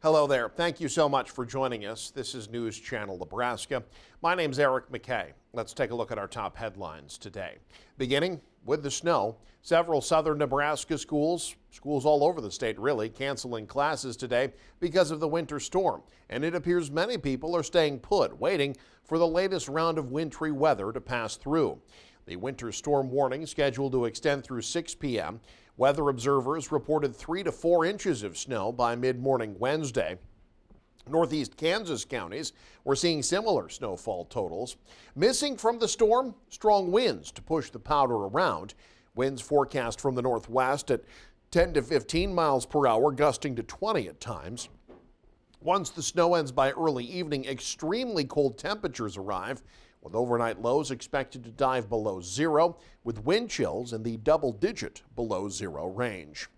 Hello there. Thank you so much for joining us. This is News Channel Nebraska. My name's Eric McKay. Let's take a look at our top headlines today. Beginning with the snow, several southern Nebraska schools all over the state really, canceling classes today because of the winter storm. And it appears many people are staying put, waiting for the latest round of wintry weather to pass through. The winter storm warning scheduled to extend through 6 p.m. Weather observers reported 3 to 4 inches of snow by mid-morning Wednesday. Northeast Kansas counties were seeing similar snowfall totals. Missing from the storm, strong winds to push the powder around. Winds forecast from the northwest at 10 to 15 miles per hour, gusting to 20 at times. Once the snow ends by early evening, extremely cold temperatures arrive, with overnight lows expected to dive below zero, with wind chills in the double-digit below zero range.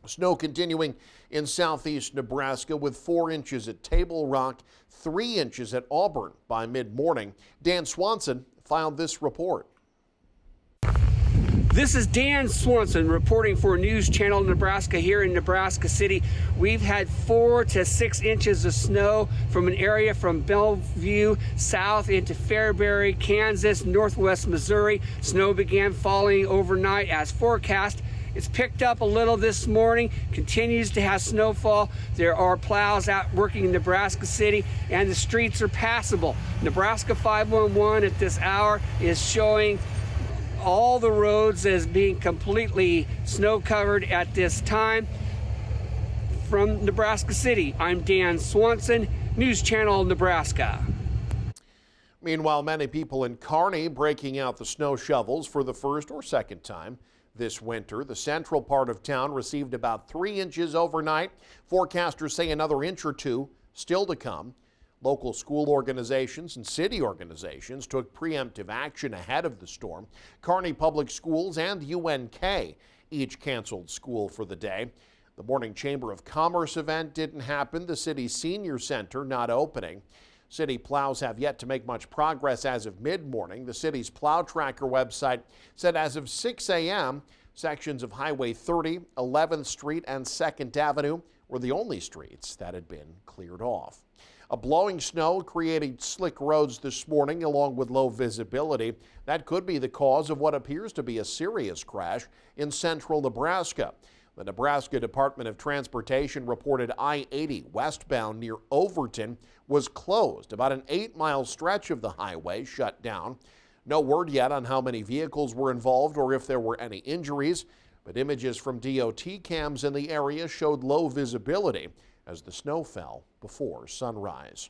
Snow continuing in southeast Nebraska with 4 inches at Table Rock, 3 inches at Auburn by mid-morning. Dan Swanson filed this report. This is Dan Swanson reporting for News Channel Nebraska here in Nebraska City. We've had 4 to 6 inches of snow from an area from Bellevue south into Fairbury, Kansas, northwest Missouri. Snow began falling overnight as forecast. It's picked up a little this morning, continues to have snowfall. There are plows out working in Nebraska City, and the streets are passable. Nebraska 511 at this hour is showing all the roads as being completely snow covered at this time. From Nebraska City, I'm Dan Swanson, News Channel Nebraska. Meanwhile, many people in Kearney breaking out the snow shovels for the first or second time this winter. The central part of town received about 3 inches overnight. Forecasters say another inch or 2 still to come. Local school organizations and city organizations took preemptive action ahead of the storm. Kearney Public Schools and UNK each canceled school for the day. The morning Chamber of Commerce event didn't happen. The city's senior center not opening. City plows have yet to make much progress as of mid-morning. The city's plow tracker website said as of 6 a.m., sections of Highway 30, 11th Street, and 2nd Avenue were the only streets that had been cleared off. A blowing snow created slick roads this morning along with low visibility. That could be the cause of what appears to be a serious crash in central Nebraska. The Nebraska Department of Transportation reported I-80 westbound near Overton was closed. About an 8-mile stretch of the highway shut down. No word yet on how many vehicles were involved or if there were any injuries, but images from DOT cams in the area showed low visibility as the snow fell before sunrise.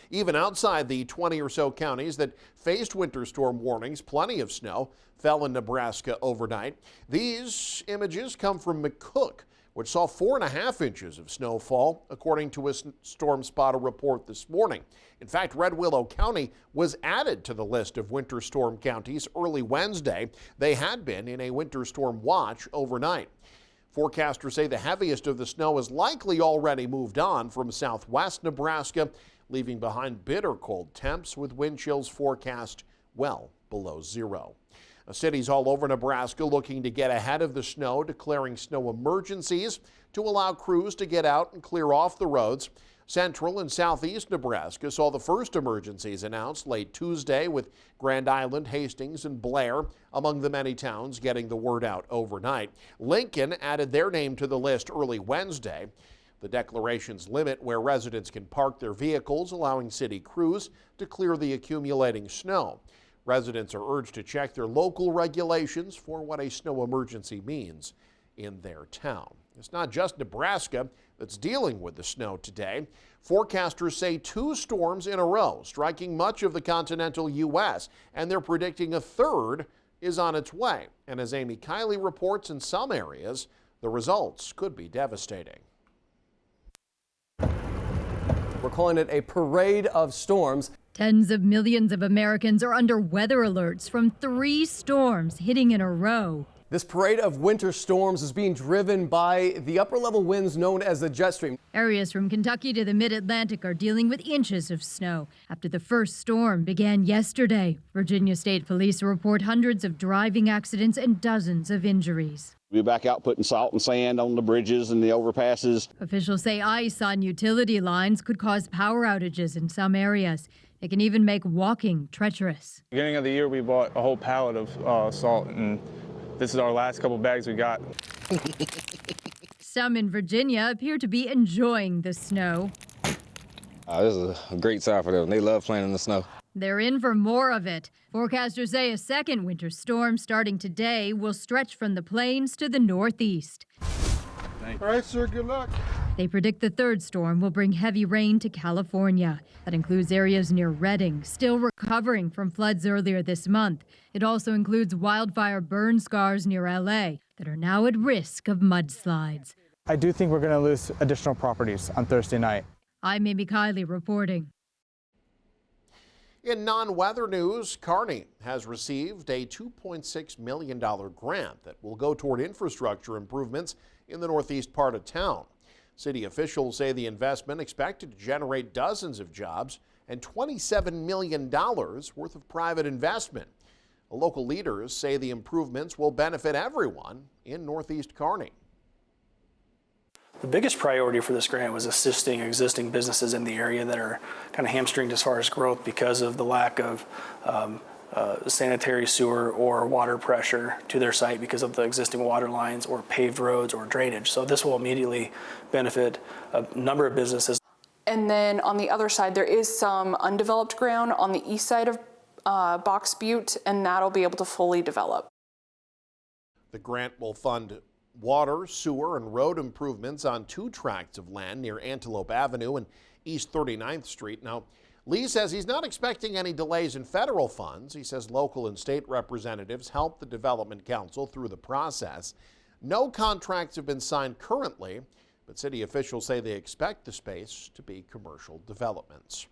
Even outside the 20 or so counties that faced winter storm warnings, plenty of snow fell in Nebraska overnight. These images come from McCook, which saw 4.5 inches of snowfall, according to a Storm Spotter report this morning. In fact, Red Willow County was added to the list of winter storm counties early Wednesday. They had been in a winter storm watch overnight. Forecasters say the heaviest of the snow has likely already moved on from southwest Nebraska, leaving behind bitter cold temps with wind chills forecast well below zero. Cities all over Nebraska looking to get ahead of the snow, declaring snow emergencies to allow crews to get out and clear off the roads. Central and southeast Nebraska saw the first emergencies announced late Tuesday, with Grand Island, Hastings, and Blair among the many towns getting the word out overnight. Lincoln added their name to the list early Wednesday. The declarations limit where residents can park their vehicles, allowing city crews to clear the accumulating snow. Residents are urged to check their local regulations for what a snow emergency means in their town. It's not just Nebraska that's dealing with the snow today. Forecasters say 2 storms in a row striking much of the continental U.S., and they're predicting a third is on its way. And as Amy Kiley reports, in some areas, the results could be devastating. We're calling it a parade of storms. Tens of millions of Americans are under weather alerts from 3 storms hitting in a row. This parade of winter storms is being driven by the upper-level winds known as the jet stream. Areas from Kentucky to the mid-Atlantic are dealing with inches of snow after the first storm began yesterday. Virginia State Police report hundreds of driving accidents and dozens of injuries. We'll be back out putting salt and sand on the bridges and the overpasses. Officials say ice on utility lines could cause power outages in some areas. It can even make walking treacherous. Beginning of the year, we bought a whole pallet of salt, and this is our last couple bags we got. Some in Virginia appear to be enjoying the snow. This is a great time for them. They love playing in the snow. They're in for more of it. Forecasters say a second winter storm starting today will stretch from the plains to the northeast. All right, sir, good luck. They predict the third storm will bring heavy rain to California. That includes areas near Redding, still recovering from floods earlier this month. It also includes wildfire burn scars near LA that are now at risk of mudslides. I do think we're going to lose additional properties on Thursday night. I'm Amy Kiley reporting. In non-weather news, Kearney has received a $2.6 million grant that will go toward infrastructure improvements in the northeast part of town. City officials say the investment expected to generate dozens of jobs and $27 million worth of private investment. Local leaders say the improvements will benefit everyone in northeast Kearney. The biggest priority for this grant was assisting existing businesses in the area that are kind of hamstringed as far as growth because of the lack of sanitary sewer or water pressure to their site because of the existing water lines or paved roads or drainage. So this will immediately benefit a number of businesses. And then on the other side, there is some undeveloped ground on the east side of Box Butte, and that'll be able to fully develop. The grant will fund water, sewer, and road improvements on 2 tracts of land near Antelope Avenue and East 39th Street. Now, Lee says he's not expecting any delays in federal funds. He says local and state representatives help the Development Council through the process. No contracts have been signed currently, but city officials say they expect the space to be commercial developments.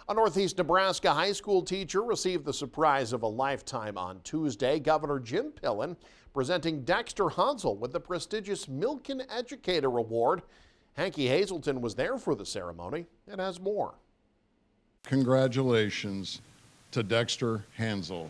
A Northeast Nebraska high school teacher received the surprise of a lifetime on Tuesday. Governor Jim Pillen presenting Dexter Hansel with the prestigious Milken Educator Award. Hanky Hazelton was there for the ceremony and has more. Congratulations to Dexter Hansel.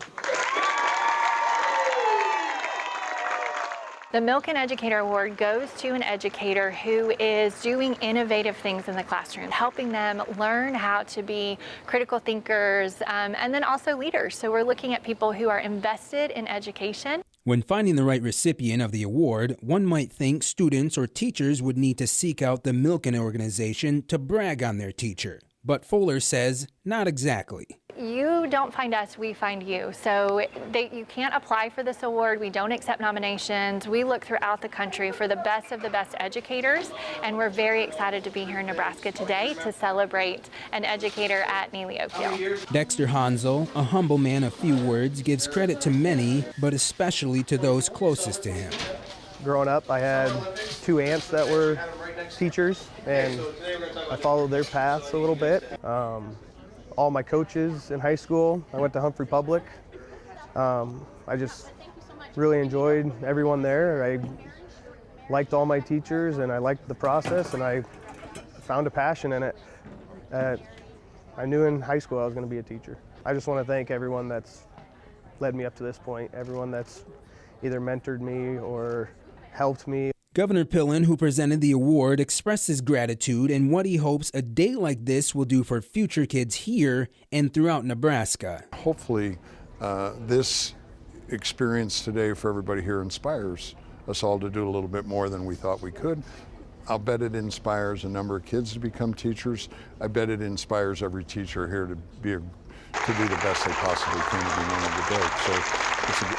The Milken Educator Award goes to an educator who is doing innovative things in the classroom, helping them learn how to be critical thinkers and then also leaders. So we're looking at people who are invested in education. When finding the right recipient of the award, one might think students or teachers would need to seek out the Milken organization to brag on their teacher. But Fuller says not exactly. You don't find us, we find you. So you can't apply for this award. We don't accept nominations. We look throughout the country for the best of the best educators, and we're very excited to be here in Nebraska today to celebrate an educator at Neely Oakdale. Dexter Hansel, a humble man of few words, gives credit to many, but especially to those closest to him. Growing up, I had 2 aunts that were teachers, and I followed their paths a little bit. All my coaches in high school, I went to Humphrey Public. I just really enjoyed everyone there. I liked all my teachers, and I liked the process, and I found a passion in it. I knew in high school I was going to be a teacher. I just want to thank everyone that's led me up to this point, everyone that's either mentored me or helped me. Governor Pillen, who presented the award, expressed his gratitude and what he hopes a day like this will do for future kids here and throughout Nebraska. Hopefully, this experience today for everybody here inspires us all to do a little bit more than we thought we could. I'll bet it inspires a number of kids to become teachers. I bet it inspires every teacher here to do the best they possibly can to be known of the day. So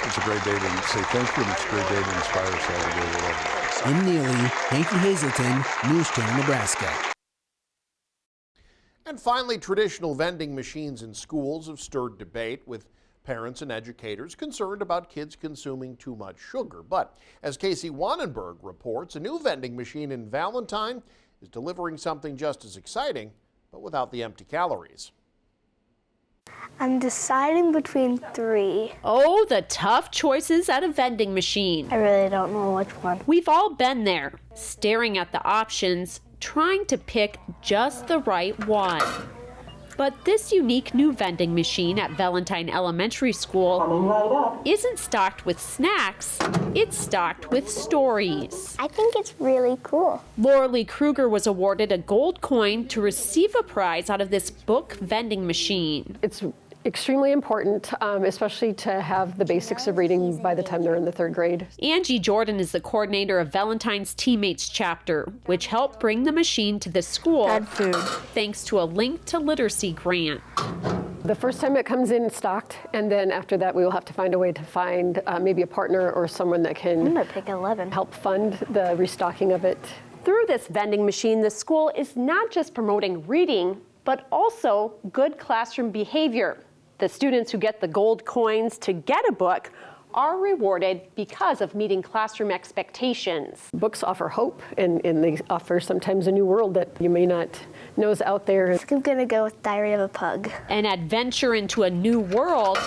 it's a great day to say thank you, and it's a great day to inspire us all to do whatever. In Neely, Hanky Hazelton, News Channel, Nebraska. And finally, traditional vending machines in schools have stirred debate, with parents and educators concerned about kids consuming too much sugar. But as Casey Wannenberg reports, a new vending machine in Valentine is delivering something just as exciting, but without the empty calories. I'm deciding between 3. Oh, the tough choices at a vending machine. I really don't know which one. We've all been there, staring at the options, trying to pick just the right one. But this unique new vending machine at Valentine Elementary School isn't stocked with snacks, it's stocked with stories. I think it's really cool. Laura Lee Kruger was awarded a gold coin to receive a prize out of this book vending machine. It's extremely important, especially to have the basics of reading by the time they're in the 3rd grade. Angie Jordan is the coordinator of Valentine's Teammates chapter, which helped bring the machine to the school thanks to a Link to Literacy grant. The first time it comes in stocked, and then after that we will have to find a way to find maybe a partner or someone that can pick 11. help fund the restocking of it. Through this vending machine, the school is not just promoting reading, but also good classroom behavior. The students who get the gold coins to get a book are rewarded because of meeting classroom expectations. Books offer hope, and they offer sometimes a new world that you may not know is out there. I'm gonna go with Diary of a Pug. An adventure into a new world,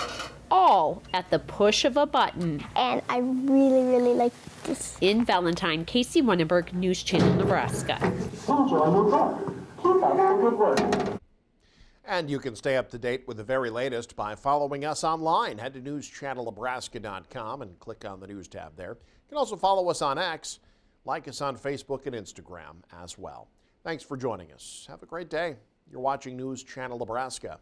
all at the push of a button. And I really, really like this. In Valentine, Casey Wunneberg, News Channel, Nebraska. And you can stay up to date with the very latest by following us online. Head to newschannelnebraska.com and click on the News tab there. You can also follow us on X, like us on Facebook and Instagram as well. Thanks for joining us. Have a great day. You're watching News Channel Nebraska.